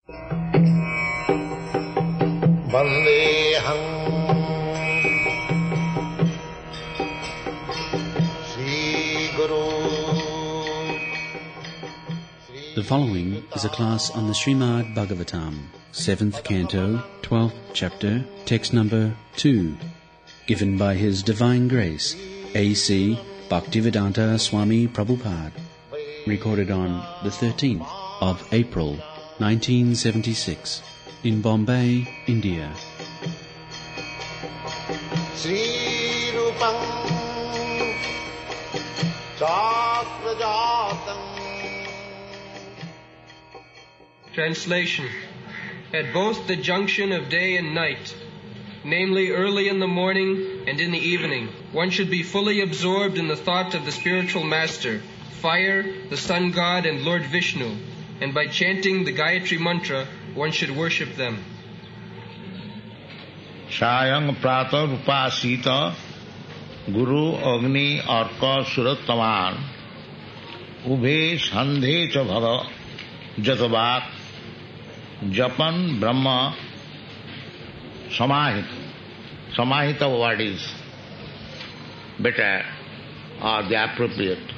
Vandeham Sri Guru. The following is a class on the Srimad Bhagavatam, 7th Canto, 12th Chapter, text number 2, given by His Divine Grace, A.C. Bhaktivedanta Swami Prabhupada, recorded on the 13th of April, 1976, in Bombay, India. Sri Rupam Chakrajatam. Translation. At both the junction of day and night, namely early in the morning and in the evening, one should be fully absorbed in the thought of the spiritual master, fire, the sun god, and Lord Vishnu, and by chanting the Gayatri mantra, one should worship them. Sayang prata rupasita guru agni arka surattaman ubhe sandhe cha bhava jatavat japan brahma samahita. Samahita word is better or the appropriate.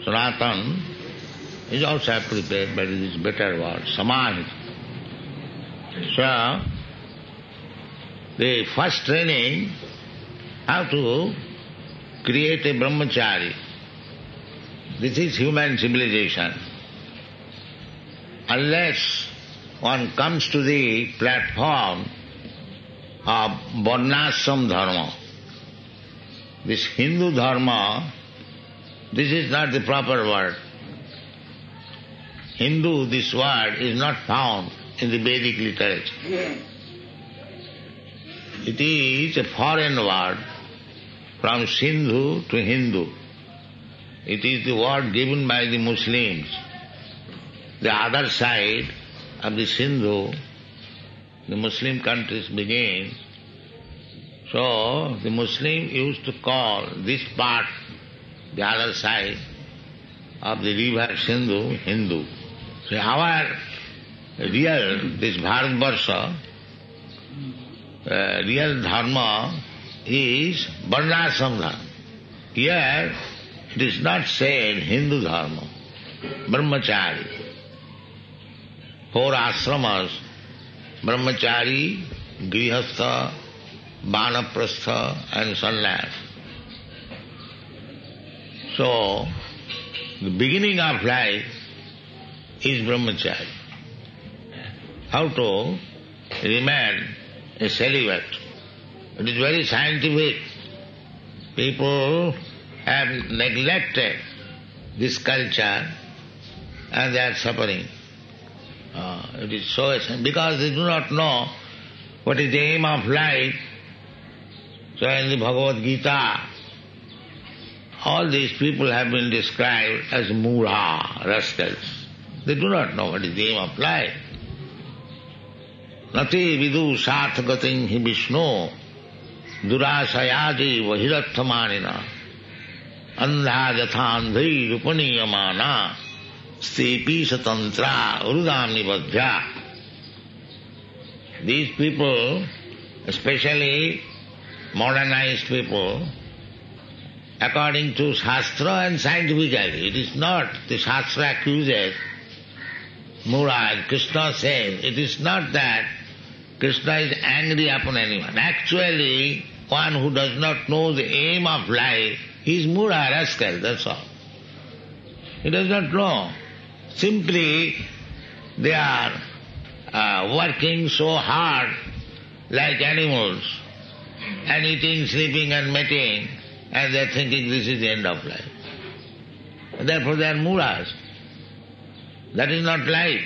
Sanatan is also appropriate, but it is better word, samahita. So, the first training, how to create a brahmachari. This is human civilization. Unless one comes to the platform of Varnashram Dharma, this Hindu Dharma, this is not the proper word. Hindu, this word is not found in the Vedic literature. It is a foreign word from Sindhu to Hindu. It is the word given by the Muslims. The other side of the Sindhu, the Muslim countries begin. So the Muslim used to call this part, the other side of the river Sindhu, Hindu. So our real, this Bharatvarsha, real dharma is Varnashram Dharma. Here it is not said Hindu Dharma, Brahmachari. 4 ashramas, Brahmachari, Grihastha, Vanaprastha and Sannyas. So, the beginning of life is Brahmachari. How to remain a celibate. It is very scientific. People have neglected this culture and they are suffering. It is so essential because they do not know what is the aim of life. So in the Bhagavad Gita, all these people have been described as mudha, rascals. They do not know what is the aim of life. Nati vidu sarthagatin hi Vishnu durasayaji vahirathamanina andha jathandhi rupaniyamana stepi satantra urudamni vadhya. These people, especially modernized people, according to Shastra and scientifically, it is not the Shastra accuses Murad. Krishna says, it is not that Krishna is angry upon anyone. Actually, one who does not know the aim of life, he is Mura, rascal, that's all. He does not know. Simply, they are working so hard like animals and eating, sleeping and mating, and they are thinking this is the end of life. And therefore they are Muras. That is not life.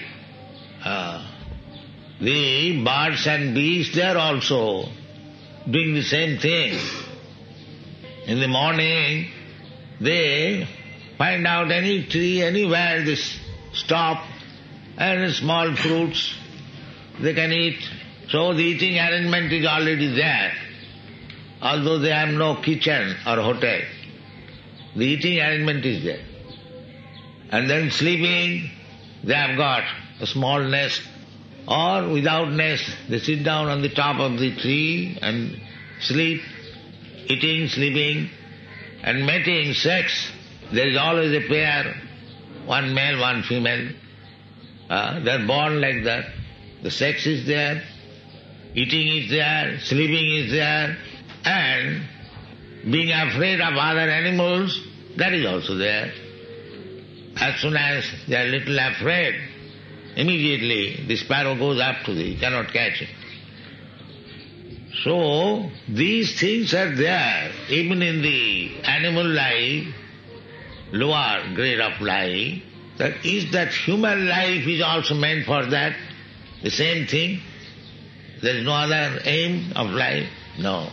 The birds and beasts, they are also doing the same thing. In the morning, they find out any tree, anywhere, they stop, and small fruits they can eat. So the eating arrangement is already there. Although they have no kitchen or hotel, the eating arrangement is there. And then sleeping, they have got a small nest, or without nest, they sit down on the top of the tree and sleep, eating, sleeping, and mating, sex. There is always a pair, one male, one female. They are born like that. The sex is there, eating is there, sleeping is there, and being afraid of other animals, that is also there. As soon as they are little afraid, immediately the sparrow goes up to thee, cannot catch it. So, these things are there even in the animal life, lower grade of life. That human life is also meant for that? The same thing? There is no other aim of life? No.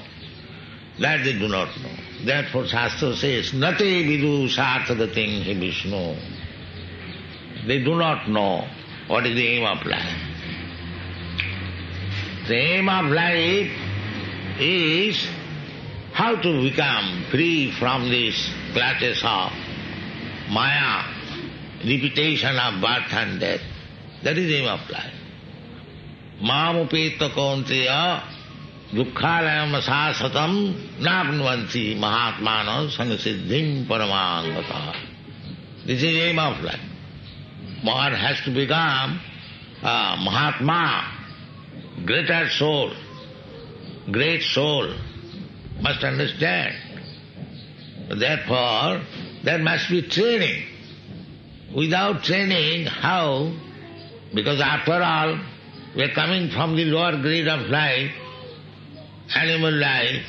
That they do not know. Therefore Shastra says, Nate vidu sarthadating he Vishnu. They do not know what is the aim of life. The aim of life is how to become free from these clutches of Maya, repetition of birth and death. That is the aim of life. Mamupeta kaunteya dukkhalayam asasatam napnuvanti mahatmana sangasiddhim paramangata. This is the aim of life. One has to become a Mahatma, greater soul, great soul, must understand. Therefore, there must be training. Without training, how? Because after all, we are coming from the lower grade of life, animal life,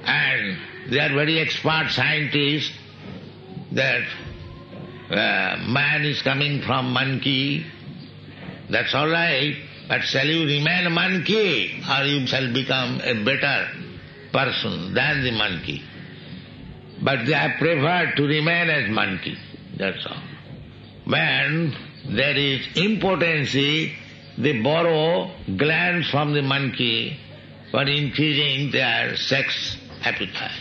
and they are very expert scientists that man is coming from monkey. That's all right, but shall you remain a monkey or you shall become a better person than the monkey? But they have preferred to remain as monkey, that's all. When there is impotency, they borrow glands from the monkey for increasing their sex appetite.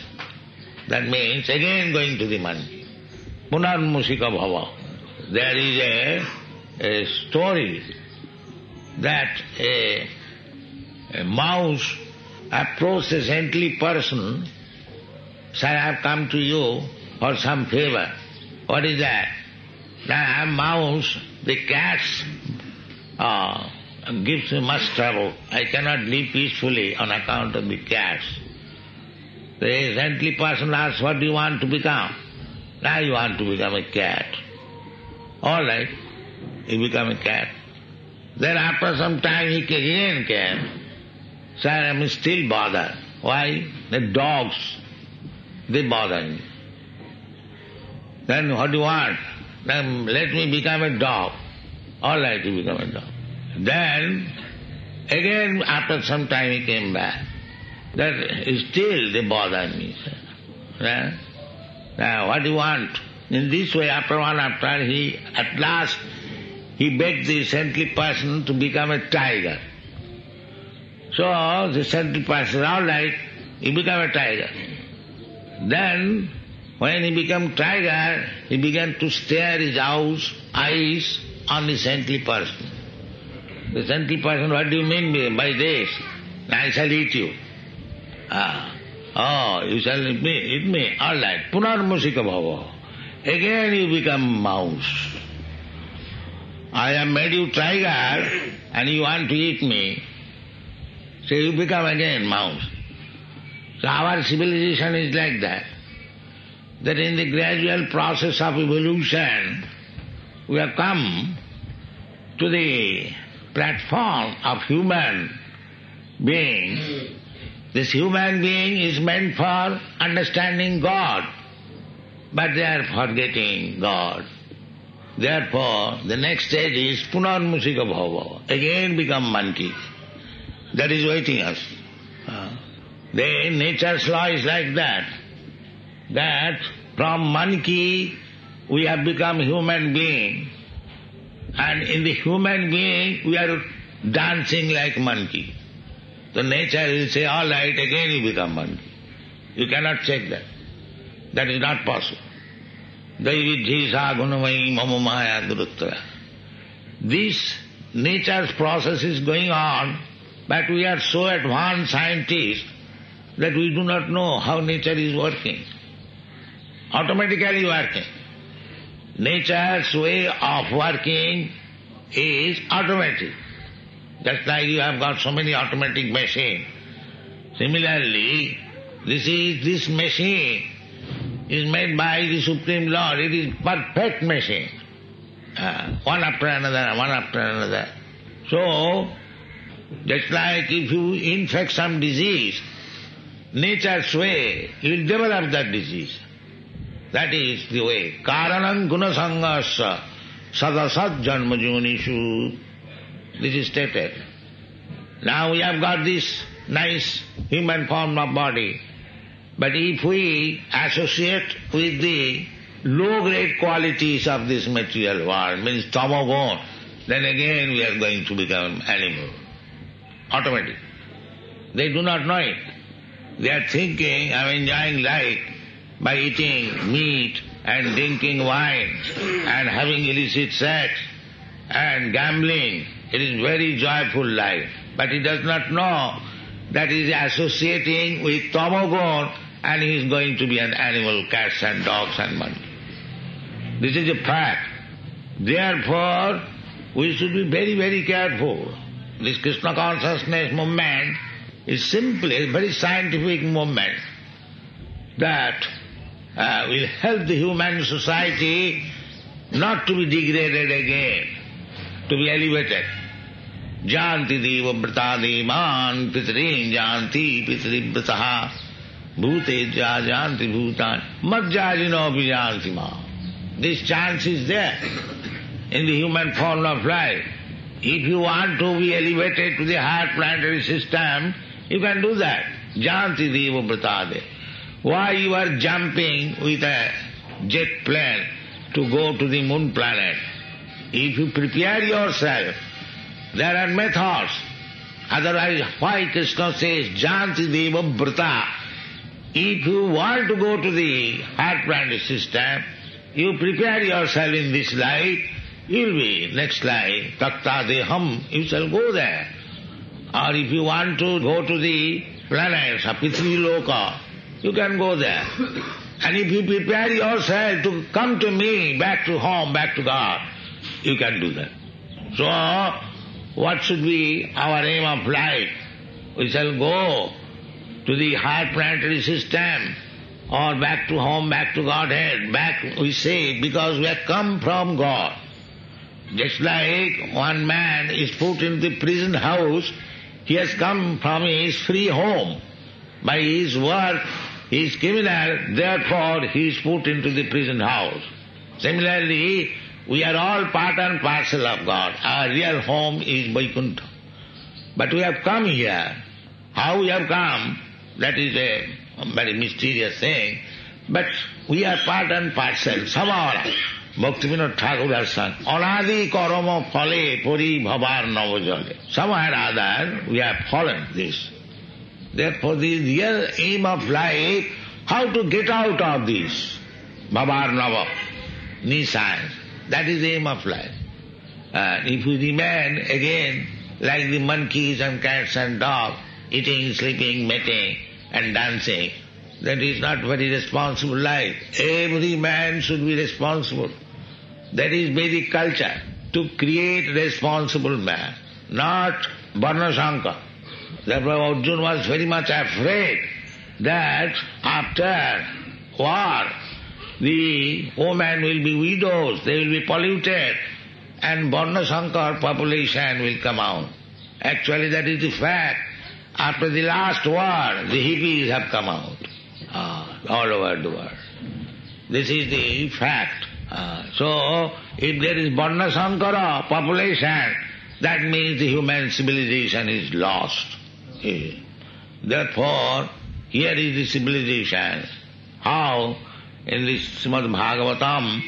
That means again going to the monkey. Punarmusika bhava. There is a story that a mouse approached a saintly person, "Sir, I have come to you for some favor." What is that? Now I am mouse, the cats gives me much trouble. I cannot live peacefully on account of the cats. The saintly person asks, "What do you want to become?" Now you want to become a cat. All right, you become a cat. Then after some time he again came. "Sir, I am still bothered." Why? The dogs, they bother me. Then what do you want? Then let me become a dog. All right, you become a dog. Then again after some time he came back. That still they bother me. Sir. Now what do you want? In this way, after one after at last he begged the saintly person to become a tiger. So the saintly person, all right, he became a tiger. Then when he became tiger, he began to stare his eyes on the saintly person. The saintly person, "What do you mean by this?" "I shall eat you." "Oh, you shall eat me? All right. Punarmusika bhava. Again you become mouse. I have made you tiger and you want to eat me. So you become again mouse. So our civilization is like that. That in the gradual process of evolution, we have come to the platform of human being. This human being is meant for understanding God, but they are forgetting God. Therefore, the next stage is punarmusika bhava, again become monkey. That is waiting us. The nature's law is like that from monkey we have become human being, and in the human being we are dancing like monkey. So nature will say, all right, again you become monkey. You cannot check that. That is not possible. Daividhi sa gunamai mama maya duruttara. This nature's process is going on, but we are so advanced scientists that we do not know how nature is working. Automatically working. Nature's way of working is automatic. Just like you have got so many automatic machines. Similarly, this machine is made by the Supreme Lord. It is perfect machine. One after another, one after another. So, just like if you infect some disease, nature's way, you will develop that disease. That is the way. Karanam gunasangasya sadasat janma jonishu. This is stated. Now we have got this nice human form of body. But if we associate with the low-grade qualities of this material world, means tamagun, then again we are going to become animal. Automatic. They do not know it. They are thinking, I am enjoying life by eating meat and drinking wine and having illicit sex and gambling. It is very joyful life. But he does not know that he is associating with tamagun and he is going to be an animal, cats and dogs and monkeys. This is a fact. Therefore, we should be very, very careful. This Krishna consciousness movement is simply a very scientific movement that will help the human society not to be degraded again, to be elevated. Janti deva vrtadi man pitrin janti pitri vrtaha bhute janti bhutan madjajino vijanti ma. This chance is there in the human form of life. If you want to be elevated to the higher planetary system, you can do that. Janti deva vrtade. Why you are jumping with a jet plane to go to the moon planet? If you prepare yourself, there are methods. Otherwise, why Krishna says, Janti deva vrta? If you want to go to the higher planetary system, you prepare yourself in this life, you will be next life, takta deham, you shall go there. Or if you want to go to the planets, Pitri Loka, you can go there. And if you prepare yourself to come to me, back to home, back to God, you can do that. So, what should be our aim of life? We shall go to the higher planetary system, or back to home, back to Godhead. Back, we say, because we have come from God. Just like one man is put in the prison house, he has come from his free home. By his work, he is criminal, therefore he is put into the prison house. Similarly, we are all part and parcel of God. Our real home is Vaikuntha. But we have come here. How we have come, that is a very mysterious thing. But we are part and parcel. Somehow, Bhaktivinoda Thakur has sung, Anadi karama phale puri bhavar navajale. Somehow or other, we have fallen this. Therefore, the real aim of life, how to get out of this bhavar nava, niscience. That is the aim of life. If we remain again like the monkeys and cats and dogs, eating, sleeping, mating and dancing, that is not very responsible life. Every man should be responsible. That is Vedic culture, to create responsible man, not Varnasankar. Therefore Arjuna was very much afraid that after war, the women will be widows, they will be polluted, and Varnasankar population will come out. Actually that is the fact. After the last war, the hippies have come out all over the world. This is the fact. So, if there is Varnasankara population, that means the human civilization is lost. Therefore, here is the civilization. How in this Srimad Bhagavatam,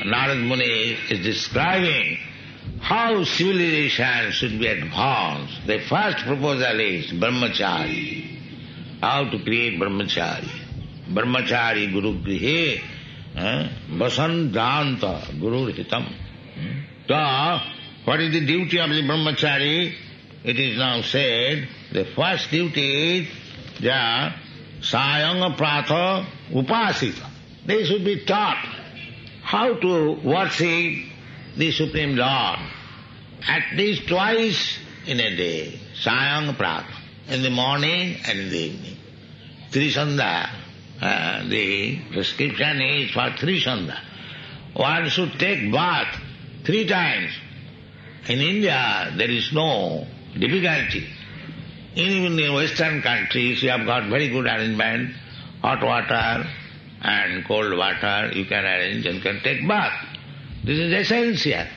Narad Muni is describing how civilization should be advanced. The first proposal is brahmachari. How to create brahmachari. Brahmachari guru grihe vasandanta guru hitam. So, What is the duty of the brahmachari? It is now said, the first duty is the sayanga pratha upasita. They should be taught how to worship the Supreme Lord at least twice in a day, sayanga pratha, in the morning and in the evening. Trisandha, the prescription is for Trisandha. One should take bath 3 times. In India, there is no difficulty. Even in Western countries, you have got very good arrangement, hot water and cold water, you can arrange and can take bath. This is essential.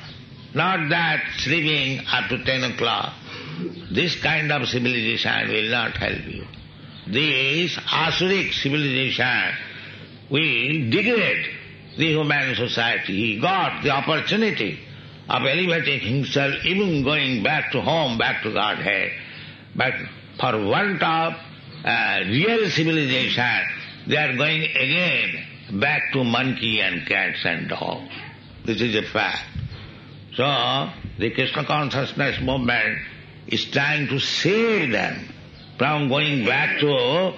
Not that sleeping up to 10 o'clock. This kind of civilization will not help you. This Asuric civilization will degrade the human society. He got the opportunity of elevating himself, even going back to home, back to Godhead. But for want of real civilization, they are going again back to monkey and cats and dogs. This is a fact. So, the Krishna consciousness movement is trying to save them from going back to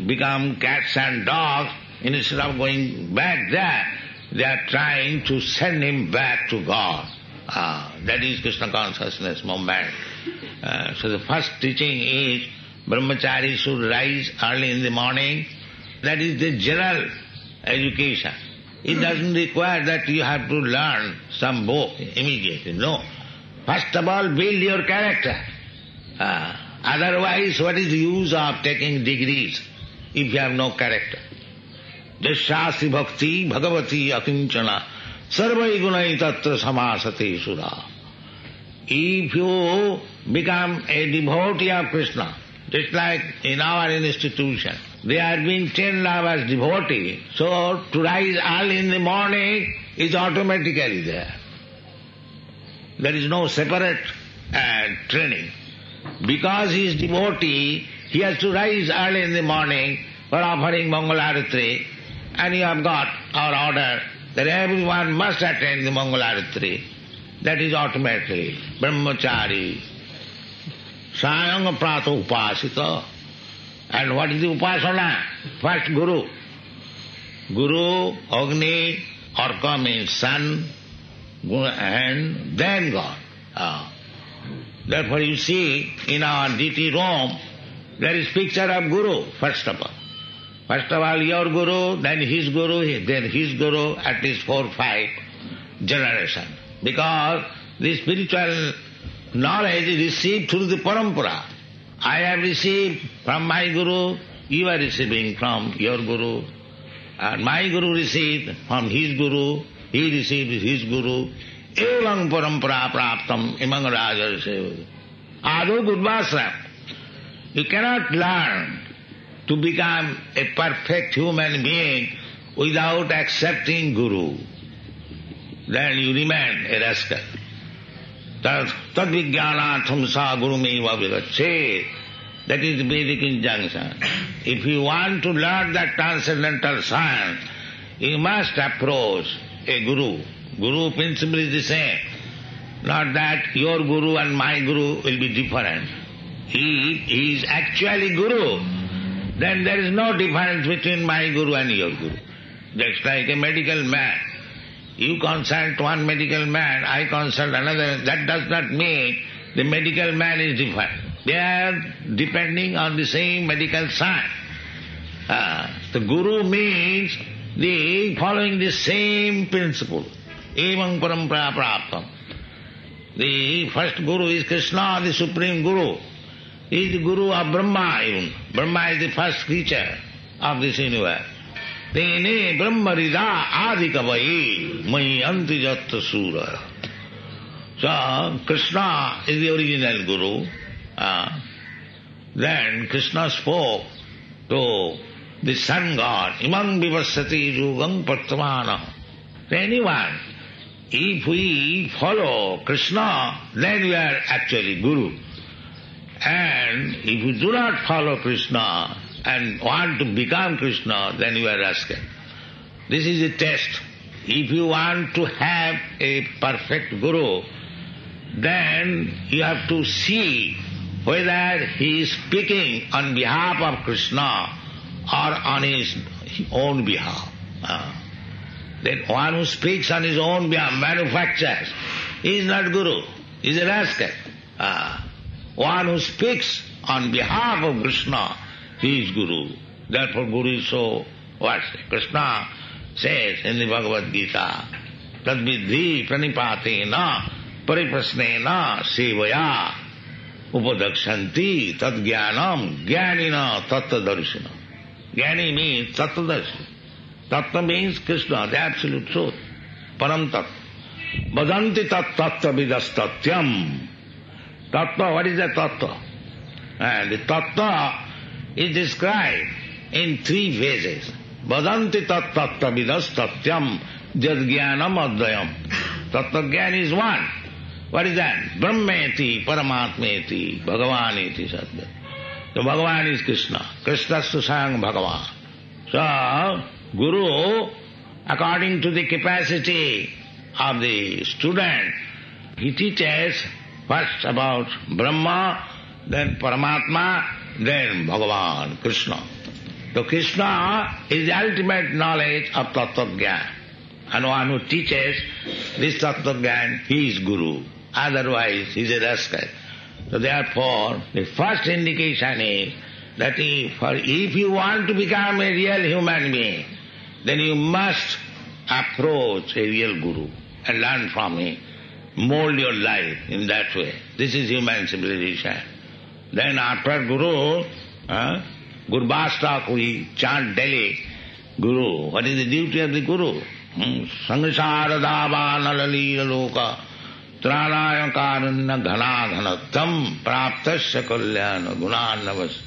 become cats and dogs. Instead of going back there, they are trying to send him back to God. That is Krishna consciousness movement. So the first teaching is brahmachari should rise early in the morning. That is the general education. It doesn't require that you have to learn some book immediately. No. First of all, build your character. Otherwise, what is the use of taking degrees if you have no character? Jasyasi bhakti bhagavati akinchana sarvai gunai tatra samasate sura. If you become a devotee of Krishna, just like in our institution, they are being trained as devotee, so to rise early in the morning is automatically there. There is no separate training. Because he is devotee, he has to rise early in the morning for offering Mangalaratri, and you have got our order that everyone must attend the Mangalaratri. That is automatically brahmachari. Sayanga pratha upasita. And what is the upasana? First Guru. Guru, Agni, Arka means sun, and then God. Therefore you see in our DT Rome, there is picture of Guru, first of all. First of all your Guru, then his Guru, then his Guru, at least 4 or 5 generations. Because the spiritual knowledge is received through the parampara. I have received from my Guru, you are receiving from your Guru. And my Guru received from his Guru, he received his Guru. Evam parampara praptam imang rajarse. Adu Gurvasram. You cannot learn to become a perfect human being without accepting Guru. Then you remain a rascal. Tad vijnanatham sa gurumeva vigachet. That is the Vedic injunction. If you want to learn that transcendental science, you must approach a Guru. Guru principle is the same. Not that your Guru and my Guru will be different. He is actually Guru. Then there is no difference between my Guru and your Guru. Just like a medical man. You consult one medical man, I consult another. That does not mean the medical man is different. They are depending on the same medical science. The Guru means the following the same principle. Evam parampara praptam. The first Guru is Krishna, the Supreme Guru. He is the Guru of Brahma even. Brahma is the first creature of this universe. Tene brahmarida adikavai mai antijatta sura. So Krishna is the original Guru. Then Krishna spoke to the sun god, imam vivasati yugam pattamana. Anyone, if we follow Krishna, then we are actually Guru. And if we do not follow Krishna and want to become Krishna, then you are rascal. This is a test. If you want to have a perfect Guru, then you have to see whether he is speaking on behalf of Krishna or on his own behalf. That one who speaks on his own behalf, manufactures, he is not Guru, he is a rascal. One who speaks on behalf of Krishna, he is Guru. Therefore Guru is so worshiped. Krishna says in the Bhagavad Gita, Tadvidhi pranipatena pariprasnena sevaya upadakshanti tadgyanam jnanina tattadarshina. Jnani means tattadarshina. Tattva means Krishna, the absolute truth. Param tattva. Vadanti tattva vidastatyam. Tattva, what is the tattva? And the tattva is described in three phases. Vadanti tattva vidastatyam jadgyanam advayam. Tattva jnana is one. What is that? Brahmeti, Paramatmeti, Bhagavaneti Satya. So Bhagavan is Krishna. Krishnastu Sang Bhagavan. So, Guru, according to the capacity of the student, he teaches first about Brahma, then Paramatma, then Bhagavan, Krishna. So Krishna is the ultimate knowledge of Tattva Jnana. And one who teaches this Tattva Jnana, he is Guru. Otherwise, he is a rascal. So therefore, the first indication is that if you want to become a real human being, then you must approach a real Guru and learn from him. Mold your life in that way. This is human civilization. Then after Guru, Guru Bhastak, we chant daily, Guru. What is the duty of the Guru? Sangasara dava nalalila loka tranaya karanya dhana dhanatam praptasya kalyana gunanavas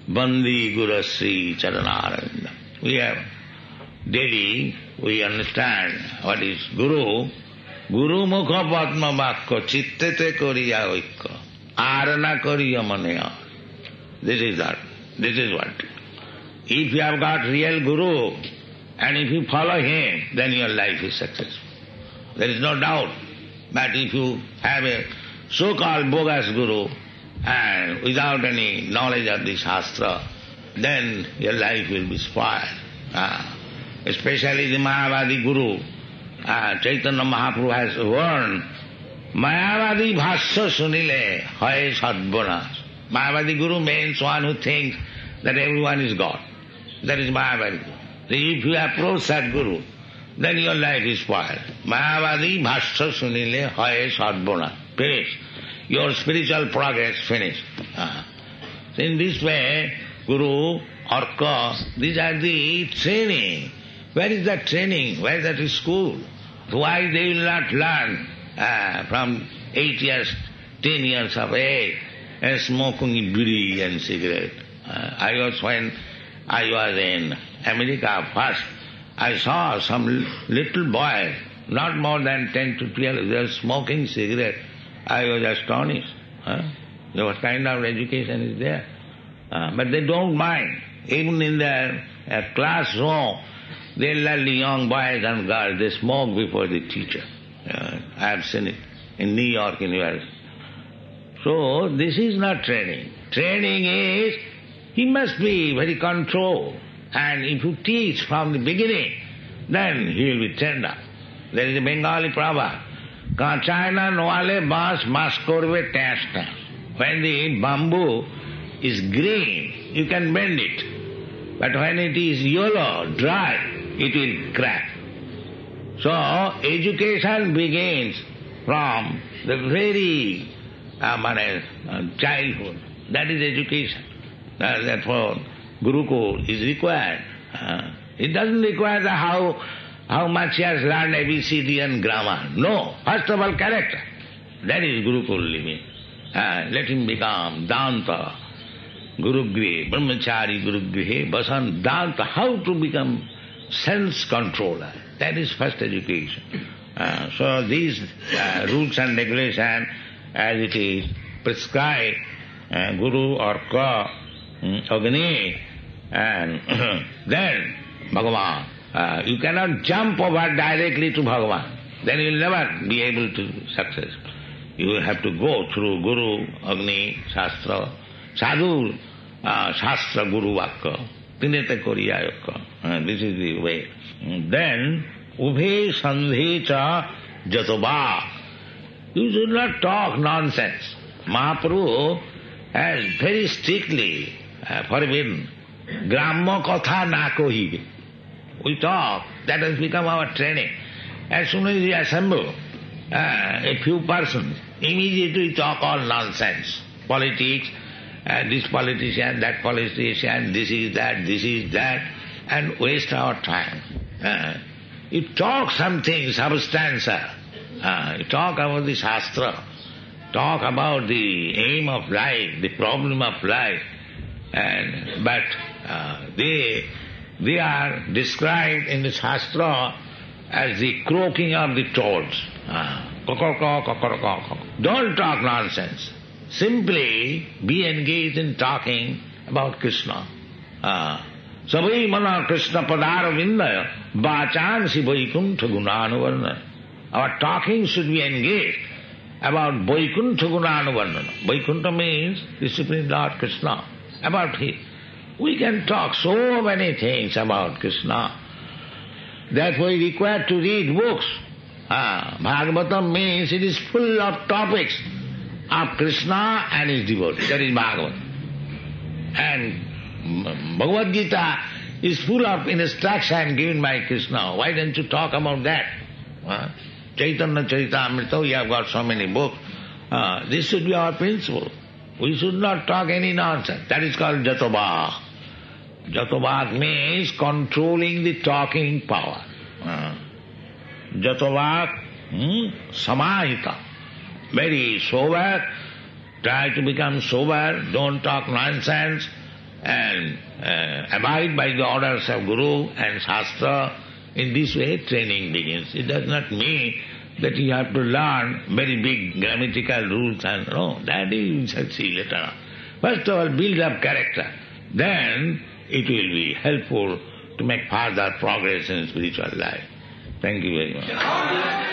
bandi gurasri charanaranda. We have daily, we understand what is Guru. Guru mukha padma vakya chittete koriya oikya arana koriya manaya. This is that. This is what. If you have got real Guru, and if you follow him, then your life is successful. There is no doubt. But if you have a so-called bogus Guru, and without any knowledge of the Shastra, then your life will be spoiled. Especially the Mayavadi Guru, Chaitanya Mahaprabhu has warned, Mayavadi bhasya sunile hai sadvanas. Mayavadi Guru means one who thinks that everyone is God. That is Mayavadi Guru. If you approach that Guru, then your life is spoiled. Mayavadi bhasya sunile hai sadvanas. Finish. Your spiritual progress finished. So in this way, Guru, Arka, these are the training. Where is that training? Where is that school? Why they will not learn from 8 years, 10 years of age, and smoking bidi and cigarette? When I was in America first, I saw some little boy, not more than 10 to 12, they were smoking cigarette. I was astonished. What kind of education is there? But they don't mind. Even in their classroom, they let the young boys and girls, they smoke before the teacher. I have seen it in New York University. So this is not training. Training is, he must be very controlled. And if you teach from the beginning, then he will be trained up. There is a Bengali proverb, Kachayna noale baas mas korbe testa. When the bamboo is green, you can bend it. But when it is yellow, dry, it will crack. So, education begins from the very childhood. That is education. Therefore, Gurukul is required. It doesn't require how much he has learned ABCD and grammar. No, first of all character. That is Gurukul living. Let him become Danta, Gurugrihe, Brahmachari Gurugrihe, Basan Danta, how to become sense controller. That is first education. So these rules and regulations, as it is prescribed, Guru or Ka, Agni, and then Bhagavan. You cannot jump over directly to Bhagavan. Then you will never be able to success. You have to go through Guru, Agni, Shastra, Sadhu, Shastra, Guru, Vakka, Tinete Koriyayakka. This is the way. Then, Ubhe Sandhe Cha Jatoba. You should not talk nonsense. Mahaprabhu has very strictly forbidden. Gramma Katha Na Kohibe. We talk, that has become our training. As soon as we assemble a few persons, immediately talk all nonsense. Politics, this politician, that politician, this is that, and waste our time. You talk something substantial. You talk about the Shastra, talk about the aim of life, the problem of life, but they are described in the Shastra as the croaking of the toads. Don't talk nonsense. Simply be engaged in talking about Krishna. Savai mana Krishna padara vindaya bachansi vaikuntha gunanuvarna. Our talking should be engaged about Vaikuntha Gunanuvarnana. Vaikuntha means the Supreme Lord Krishna. About Him. We can talk so many things about Krishna. Therefore we require to read books. Bhagavatam means it is full of topics of Krishna and His devotees. That is Bhagavatam. And Bhagavad Gita is full of instruction given by Krishna. Why don't you talk about that? Chaitanya Charitamrita, we have got so many books. This should be our principle. We should not talk any nonsense. That is called Jatobha. Jatobha means controlling the talking power. Jatobha, samahita. Very sober. Try to become sober. Don't talk nonsense. And abide by the orders of Guru and Shastra. In this way, training begins. It does not mean that you have to learn very big grammatical rules and no, that you shall see later on. First of all, build up character. Then it will be helpful to make further progress in spiritual life. Thank you very much.